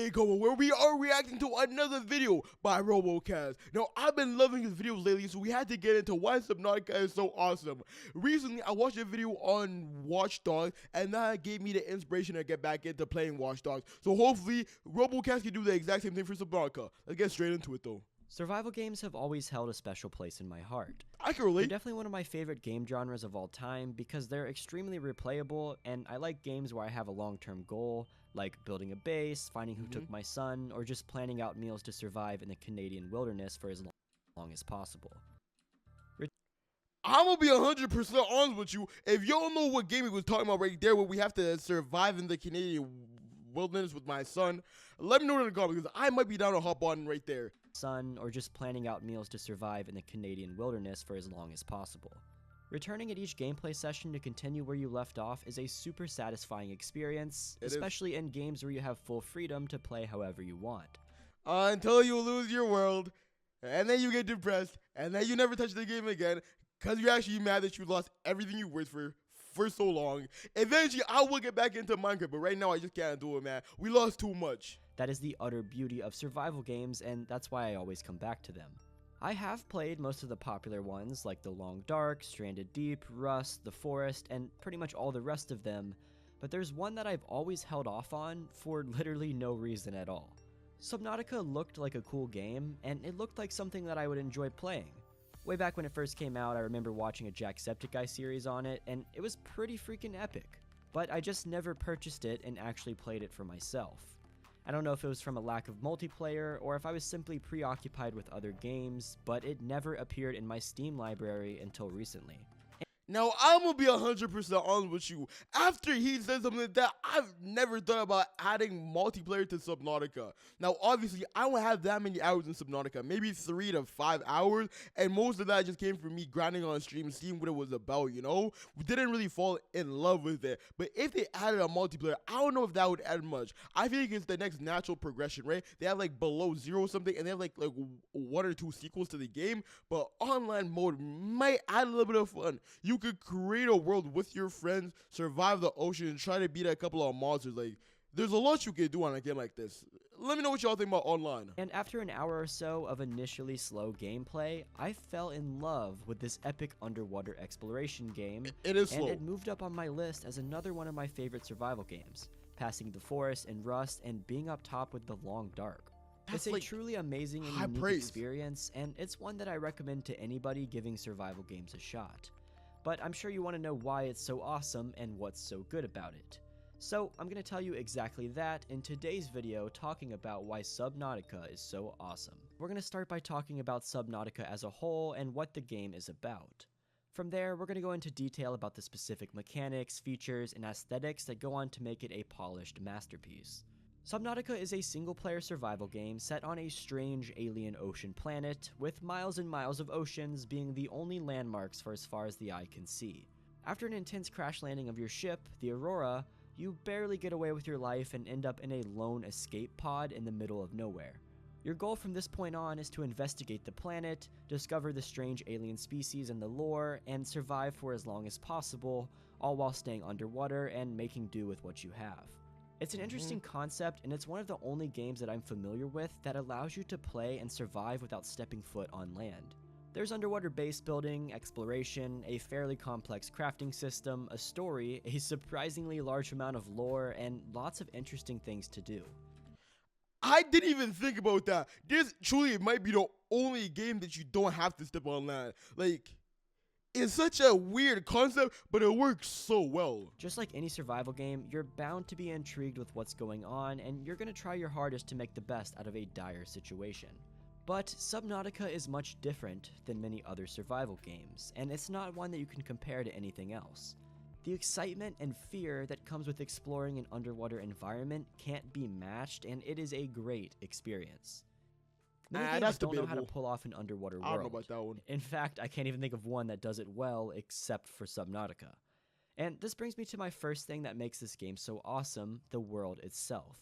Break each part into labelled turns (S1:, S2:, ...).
S1: takeover where we are reacting to another video by RoboCast. Now, I've been loving his videos lately, so we had to get into why Subnautica is so awesome. Recently, I watched a video on Watch Dogs, and that gave me the inspiration to get back into playing Watch Dogs. So hopefully, RoboCast can do the exact same thing for Subnautica. Let's get straight into it though.
S2: Survival games have always held a special place in my heart.
S1: I can
S2: They're
S1: relate.
S2: definitely one of my favorite game genres of all time because they're extremely replayable, and I like games where I have a long-term goal, like building a base, finding who took my son, or just planning out meals to survive in the Canadian wilderness for as long as possible.
S1: I'm gonna be 100% honest with you. If y'all know what game we was talking about right there, where we have to survive in the Canadian wilderness with my son, let me know in the comments because I might be down to hop on right there.
S2: Or just planning out meals to survive in the Canadian wilderness for as long as possible. Returning at each gameplay session to continue where you left off is a super satisfying experience, especially in games where you have full freedom to play however you want.
S1: Until you lose your world, and then you get depressed, and then you never touch the game again, because you're actually mad that you lost everything you worked for so long. Eventually, I will get back into Minecraft, but right now I just can't do it, man. We lost too much.
S2: That is the utter beauty of survival games, and that's why I always come back to them. I have played most of the popular ones like The Long Dark, Stranded Deep, Rust, The Forest, and pretty much all the rest of them, but there's one that I've always held off on for literally no reason at all. Subnautica looked like a cool game, and it looked like something that I would enjoy playing. Way back when it first came out, I remember watching a Jacksepticeye series on it, and it was pretty freaking epic. But I just never purchased it and actually played it for myself. I don't know if it was from a lack of multiplayer or if I was simply preoccupied with other games, but it never appeared in my Steam library until recently.
S1: Now, I'm gonna be 100% honest with you. After he said something like that, I've never thought about adding multiplayer to Subnautica. Now, obviously, I don't have that many hours in Subnautica, maybe 3 to 5 hours, and most of that just came from me grinding on stream, seeing what it was about, you know? We didn't really fall in love with it, but if they added a multiplayer, I don't know if that would add much. I think it's the next natural progression, right? They have like below 0 something, and they have like 1 or 2 sequels to the game, but online mode might add a little bit of fun. You could create a world with your friends, survive the ocean, and try to beat a couple of monsters. Like, there's a lot you can do on a game like this. Let me know what y'all think about online.
S2: And after an hour or so of initially slow gameplay, I fell in love with this epic underwater exploration game.
S1: It is slow.
S2: And it moved up on my list as another one of my favorite survival games, passing The Forest and Rust and being up top with The Long Dark. It's a truly amazing and unique experience, and it's one that I recommend to anybody giving survival games a shot. But I'm sure you want to know why it's so awesome and what's so good about it. So I'm going to tell you exactly that in today's video, talking about why Subnautica is so awesome. We're going to start by talking about Subnautica as a whole and what the game is about. From there, we're going to go into detail about the specific mechanics, features, and aesthetics that go on to make it a polished masterpiece. Subnautica is a single-player survival game set on a strange alien ocean planet, with miles and miles of oceans being the only landmarks for as far as the eye can see. After an intense crash landing of your ship, the Aurora, you barely get away with your life and end up in a lone escape pod in the middle of nowhere. Your goal from this point on is to investigate the planet, discover the strange alien species and the lore, and survive for as long as possible, all while staying underwater and making do with what you have. It's an interesting concept, and it's one of the only games that I'm familiar with that allows you to play and survive without stepping foot on land. There's underwater base building, exploration, a fairly complex crafting system, a story, a surprisingly large amount of lore, and lots of interesting things to do.
S1: I didn't even think about that. This truly might be the only game that you don't have to step on land. Like, it's such a weird concept, but it works so well.
S2: Just like any survival game, you're bound to be intrigued with what's going on, and you're going to try your hardest to make the best out of a dire situation. But Subnautica is much different than many other survival games, and it's not one that you can compare to anything else. The excitement and fear that comes with exploring an underwater environment can't be matched, and it is a great experience. Many games don't know how to pull off an underwater world.
S1: I don't know about that one.
S2: In fact, I can't even think of one that does it well except for Subnautica. And this brings me to my first thing that makes this game so awesome, the world itself.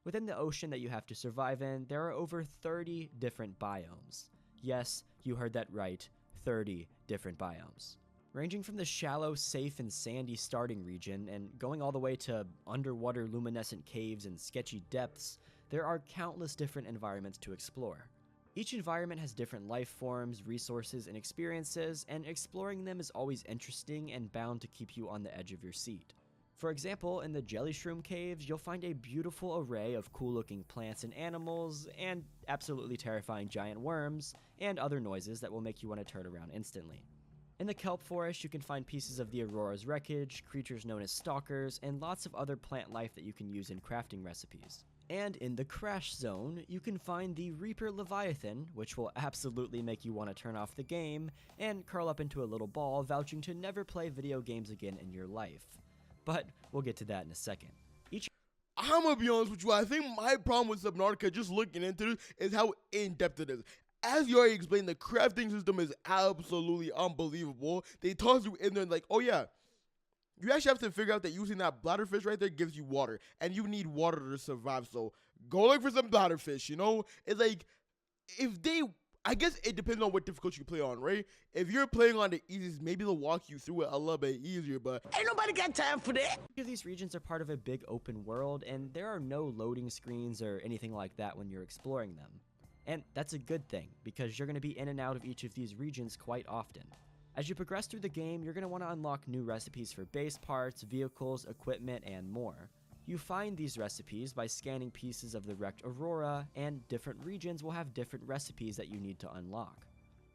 S2: Within the ocean that you have to survive in, there are over 30 different biomes. Yes, you heard that right, 30 different biomes. Ranging from the shallow, safe, and sandy starting region and going all the way to underwater luminescent caves and sketchy depths, There are countless different environments to explore. Each environment has different life forms, resources, and experiences, and exploring them is always interesting and bound to keep you on the edge of your seat. For example, in the Jelly Shroom Caves, you'll find a beautiful array of cool-looking plants and animals, and absolutely terrifying giant worms, and other noises that will make you want to turn around instantly. In the Kelp Forest, you can find pieces of the Aurora's wreckage, creatures known as stalkers, and lots of other plant life that you can use in crafting recipes. And in the Crash Zone, you can find the Reaper Leviathan, which will absolutely make you want to turn off the game, and curl up into a little ball, vouching to never play video games again in your life. But we'll get to that in a second.
S1: I'm gonna be honest with you, I think my problem with Subnautica, just looking into this, is how in-depth it is. As you already explained, the crafting system is absolutely unbelievable. They toss you in there and like, oh yeah, you actually have to figure out that using that bladderfish right there gives you water, and you need water to survive, so go look for some bladderfish, you know? It's like, I guess it depends on what difficulty you play on, right? If you're playing on the easiest, maybe they'll walk you through it a little bit easier, but
S3: ain't nobody got time for that.
S2: Each of these regions are part of a big open world, and there are no loading screens or anything like that when you're exploring them. And that's a good thing, because you're going to be in and out of each of these regions quite often. As you progress through the game, you're going to want to unlock new recipes for base parts, vehicles, equipment, and more. You find these recipes by scanning pieces of the wrecked Aurora, and different regions will have different recipes that you need to unlock.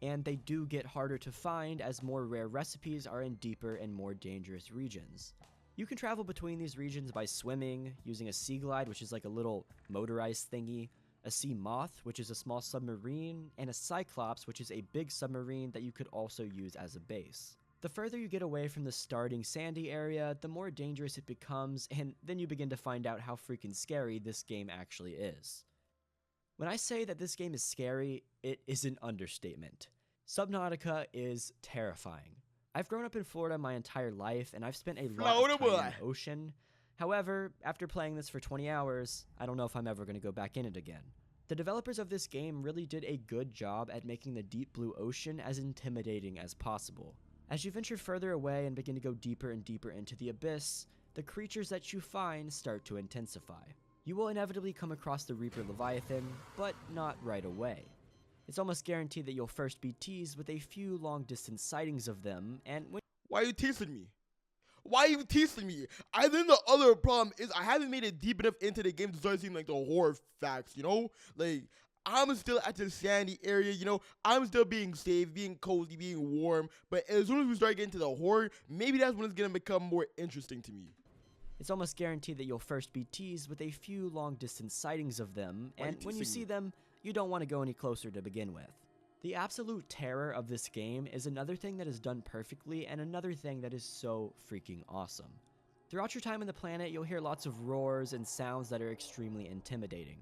S2: And they do get harder to find as more rare recipes are in deeper and more dangerous regions. You can travel between these regions by swimming, using a sea glide, which is like a little motorized thingy, a sea moth, which is a small submarine, and a cyclops, which is a big submarine that you could also use as a base. The further you get away from the starting sandy area, the more dangerous it becomes, and then you begin to find out how freaking scary this game actually is. When I say that this game is scary, it is an understatement. Subnautica is terrifying. I've grown up in Florida my entire life, and I've spent a lot of time in the ocean. However, after playing this for 20 hours, I don't know if I'm ever going to go back in it again. The developers of this game really did a good job at making the deep blue ocean as intimidating as possible. As you venture further away and begin to go deeper and deeper into the abyss, the creatures that you find start to intensify. You will inevitably come across the Reaper Leviathan, but not right away. It's almost guaranteed that you'll first be teased with a few long-distance sightings of them, and
S1: why are you teasing me? Why are you teasing me? I think the other problem is I haven't made it deep enough into the game to start seeing like the horror facts, you know? Like, I'm still at the sandy area, you know? I'm still being safe, being cozy, being warm. But as soon as we start getting to the horror, maybe that's when it's going to become more interesting to me.
S2: It's almost guaranteed that you'll first be teased with a few long-distance sightings of them, and when you see them, you don't want to go any closer to begin with. The absolute terror of this game is another thing that is done perfectly, and another thing that is so freaking awesome. Throughout your time on the planet, you'll hear lots of roars and sounds that are extremely intimidating.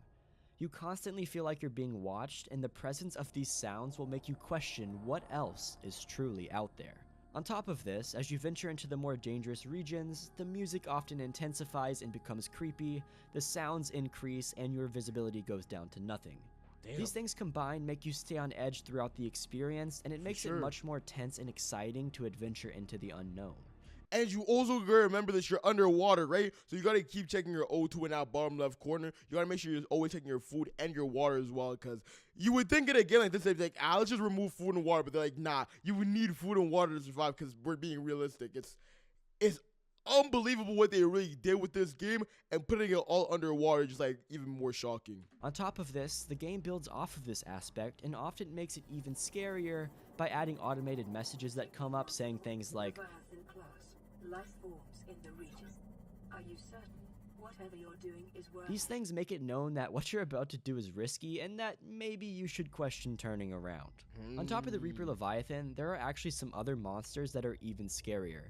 S2: You constantly feel like you're being watched, and the presence of these sounds will make you question what else is truly out there. On top of this, as you venture into the more dangerous regions, the music often intensifies and becomes creepy, the sounds increase, and your visibility goes down to nothing. Damn. These things combined make you stay on edge throughout the experience, and it makes it much more tense and exciting to adventure into the unknown.
S1: And you also gotta remember that you're underwater, right? So you gotta keep checking your O2 in that bottom left corner. You gotta make sure you're always checking your food and your water as well, because you would think it again like this, they'd be like, let's just remove food and water, but they're like, nah, you would need food and water to survive, because we're being realistic. It's unbelievable what they really did with this game, and putting it all underwater just like even more shocking.
S2: On top of this, the game builds off of this aspect and often makes it even scarier by adding automated messages that come up saying things like,
S4: life forms in the region. Are you certain whatever you're doing is worth?
S2: These things make it known that what you're about to do is risky and that maybe you should question turning around. On top of the Reaper Leviathan, there are actually some other monsters that are even scarier.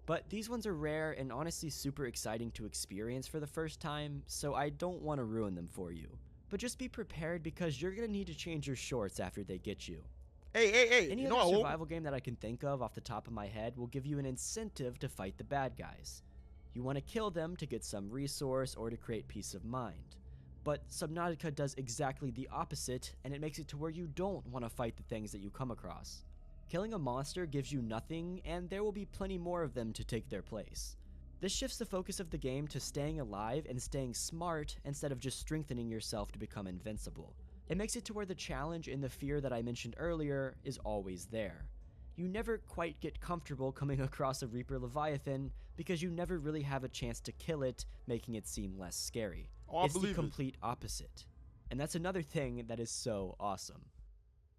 S2: But these ones are rare and honestly super exciting to experience for the first time, so I don't want to ruin them for you. But just be prepared, because you're going to need to change your shorts after they get you.
S1: Hey,
S2: Any other survival game that I can think of off the top of my head will give you an incentive to fight the bad guys. You want to kill them to get some resource or to create peace of mind. But Subnautica does exactly the opposite, and it makes it to where you don't want to fight the things that you come across. Killing a monster gives you nothing, and there will be plenty more of them to take their place. This shifts the focus of the game to staying alive and staying smart instead of just strengthening yourself to become invincible. It makes it to where the challenge and the fear that I mentioned earlier is always there. You never quite get comfortable coming across a Reaper Leviathan because you never really have a chance to kill it, making it seem less scary. It's the complete opposite. And that's another thing that is so awesome.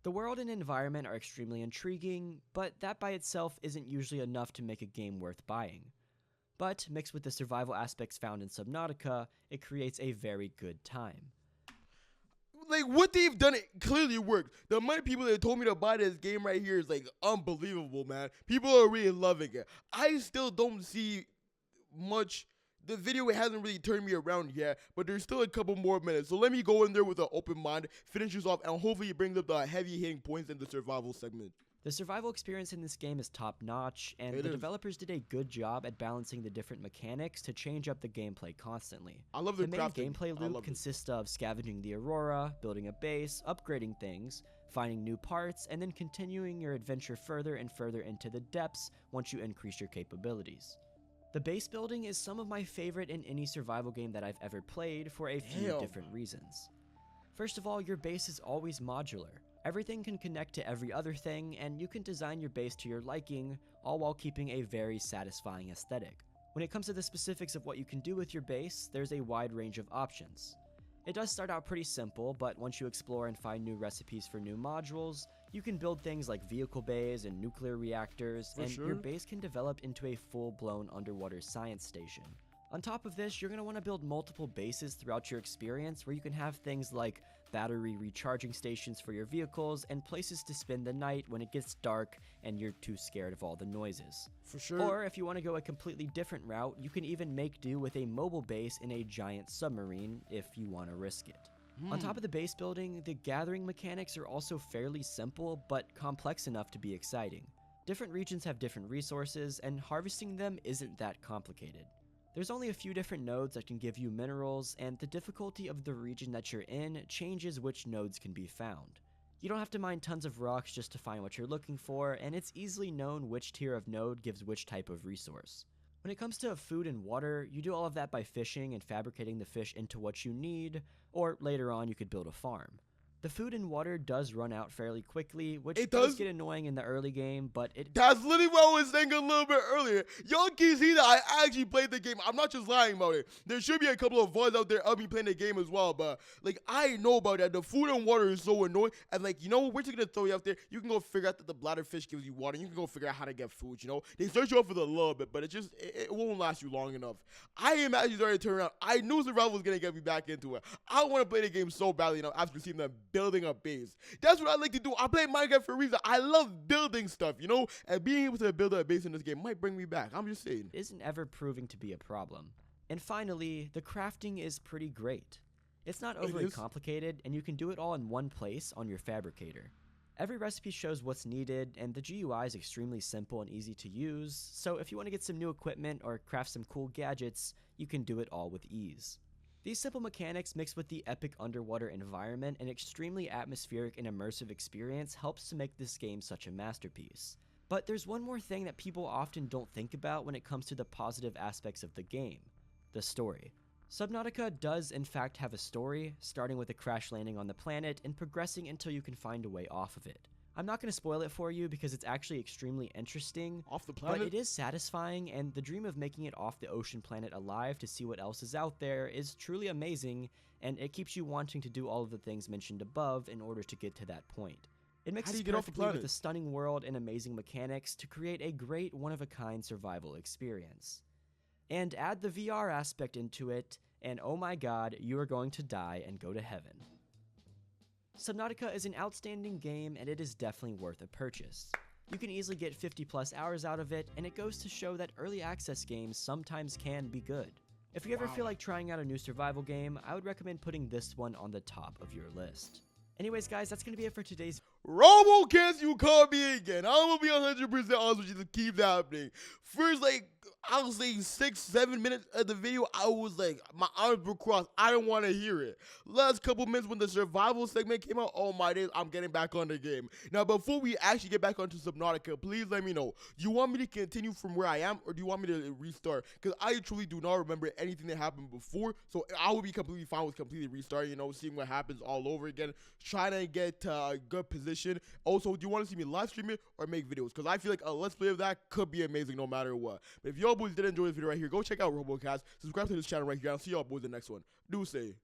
S2: The world and environment are extremely intriguing, but that by itself isn't usually enough to make a game worth buying. But mixed with the survival aspects found in Subnautica, it creates a very good time.
S1: Like, what they've done, it clearly worked. The amount of people that told me to buy this game right here is like unbelievable, man. People are really loving it. I still don't see much. The video hasn't really turned me around yet, but there's still a couple more minutes. So let me go in there with an open mind, finish this off, and hopefully it brings up the heavy hitting points in the survival segment.
S2: The survival experience in this game is top-notch, and the developers did a good job at balancing the different mechanics to change up the gameplay constantly.
S1: I love the
S2: main gameplay loop consists of scavenging the Aurora, building a base, upgrading things, finding new parts, and then continuing your adventure further and further into the depths once you increase your capabilities. The base building is some of my favorite in any survival game that I've ever played for a few different reasons. First of all, your base is always modular. Everything can connect to every other thing, and you can design your base to your liking, all while keeping a very satisfying aesthetic. When it comes to the specifics of what you can do with your base, there's a wide range of options. It does start out pretty simple, but once you explore and find new recipes for new modules, you can build things like vehicle bays and nuclear reactors, your base can develop into a full-blown underwater science station. On top of this, you're going to want to build multiple bases throughout your experience where you can have things like battery recharging stations for your vehicles and places to spend the night when it gets dark and you're too scared of all the noises.
S1: For sure.
S2: Or if you want to go a completely different route, you can even make do with a mobile base in a giant submarine if you want to risk it. On top of the base building, the gathering mechanics are also fairly simple but complex enough to be exciting. Different regions have different resources, and harvesting them isn't that complicated. There's only a few different nodes that can give you minerals, and the difficulty of the region that you're in changes which nodes can be found. You don't have to mine tons of rocks just to find what you're looking for, and it's easily known which tier of node gives which type of resource. When it comes to food and water, you do all of that by fishing and fabricating the fish into what you need, or later on you could build a farm. The food and water does run out fairly quickly, which does get annoying in the early game, but
S1: That's literally what I was saying a little bit earlier. Y'all can see that I actually played the game. I'm not just lying about it. There should be a couple of VODs out there of me playing the game as well, but, like, I know about that. The food and water is so annoying, and, like, you know what? We're just gonna throw you out there. You can go figure out that the bladderfish gives you water. You can go figure out how to get food, you know? They search you up for a little bit, but it won't last you long enough. I am actually starting to turn around. I knew survival was gonna get me back into it. I want to play the game so badly, you know, after seeing them building a base. That's what I like to do. I play Minecraft for a reason. I love building stuff, you know, and being able to build a base in this game might bring me back. I'm just saying.
S2: Isn't ever proving to be a problem. And finally, the crafting is pretty great. It's not overly complicated, and you can do it all in one place on your fabricator. Every recipe shows what's needed, and the GUI is extremely simple and easy to use, so if you want to get some new equipment or craft some cool gadgets, you can do it all with ease. These simple mechanics mixed with the epic underwater environment and extremely atmospheric and immersive experience helps to make this game such a masterpiece. But there's one more thing that people often don't think about when it comes to the positive aspects of the game: the story. Subnautica does in fact have a story, starting with a crash landing on the planet and progressing until you can find a way off of it. I'm not going to spoil it for you because it's actually extremely interesting,
S1: off the planet?
S2: But it is satisfying, and the dream of making it off the ocean planet alive to see what else is out there is truly amazing, and it keeps you wanting to do all of the things mentioned above in order to get to that point. It mixes perfectly with a stunning world and amazing mechanics to create a great one-of-a-kind survival experience. And add the VR aspect into it, and oh my god, you are going to die and go to heaven. Subnautica is an outstanding game, and it is definitely worth a purchase. You can easily get 50 plus hours out of it, and it goes to show that early access games sometimes can be good. If you ever feel like trying out a new survival game, I would recommend putting this one on the top of your list. Anyways guys, that's going to be it for today's
S1: RoboCast, you call me again. I'm gonna be 100% honest with you to keep happening. First, like, I'll say 6-7 minutes of the video, I was like, my arms were crossed. I didn't want to hear it. Last couple minutes when the survival segment came out, oh my days, I'm getting back on the game. Now, before we actually get back onto Subnautica, please let me know. Do you want me to continue from where I am, or do you want me to restart? Because I truly do not remember anything that happened before, so I will be completely fine with completely restarting, you know, seeing what happens all over again, trying to get a good position. Also, do you want to see me live stream it or make videos? Because I feel like a let's play of that could be amazing no matter what. But if y'all boys did enjoy this video right here, go check out RoboCast, subscribe to this channel right here, I'll see y'all boys in the next one. Do say.